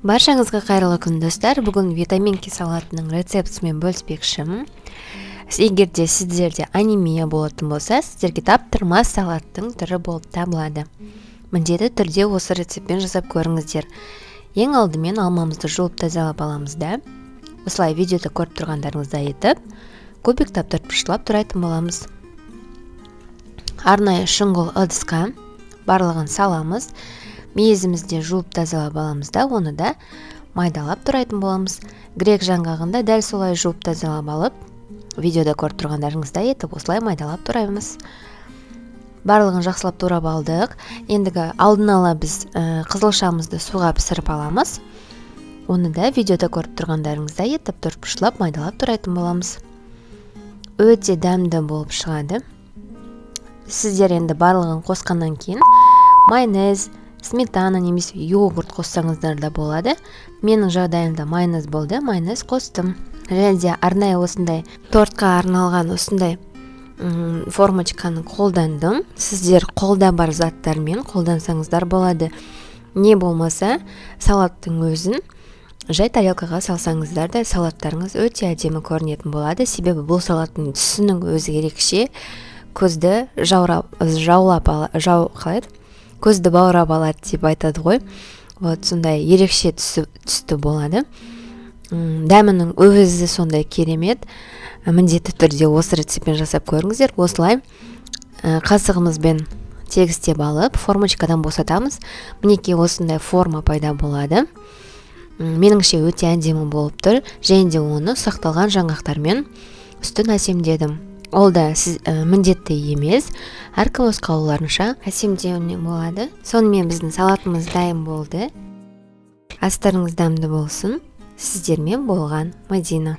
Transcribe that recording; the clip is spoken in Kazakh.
Баршаңызға қайырлы күн достар. Бүгін витаминки салатының рецептісімен бөліспекшімін. Егер де сіздерде анемия болатын болса, сіздерге таптырмас салаттың түрі болып табылады. Міндетті түрде осы рецептпен жасап көріңіздер. Ең алдымен алмамызды жуып тазалап аламыз да, осылай видеода көріп тұрғандарыңыздай етіп, кубик таптыртпыштылап турайтын боламыз. Арнайы шұңғыл ыдысқа барлығын саламыз. Мейізімізде жуып тазалап аламыз да, оны да майдалап турайтын боламыз. Грек жаңғағында дәл солай жуып тазалап алып, видеода көріп тұрғандарыңыздай етіп, осылай майдалап тураймыз. Барлығын жақсылап турап алдық. Ендігі алдын ала біз қызылшамызды суға пісіріп аламыз. Оны да видеода көріп тұрғандарыңыздай етіп, төртбұрыштап майдалап турайтын боламыз. Өте дәмді болып шығады. Сіздер енді барлығын қосқаннан кейін майонез, сметана немесе йогурт қоссаңыздар да болады. Менің жағдайымда майонез болды, майонез қостым. Және де арнайы осындай тортқа арналған осындай формочканы қолдандым. Сіздер қолда бар заттармен қолдансаңыздар болады. Не болмаса салаттың өзін жай тарелкаға салсаңыздар да салаттарыңыз өте әдемі көрінетін болады. Себебі бұл салаттың түсінің өзі ерекше, көзді көзді баурап алады деп айтады ғой. Вот сондай ерекше түсті болады. Дәмінің өзі сондай керемет. Міндетті түрде осы рецептпен жасап көріңіздер. Осылай қасығымызбен тегістеп алып, формочкадан босатамыз. Мінекей осындай форма пайда болады. Меніңше өте әдемі болып тұр. Және де оны сақталған жаңғақтармен үстін әсемдедім. Ол да міндетті емес, әркім өз қалауларынша әсемдеуіне болады. Сонымен біздің салатымыз дайын болды. Астарыңыз дәмді болсын. Сіздермен болған Мадина.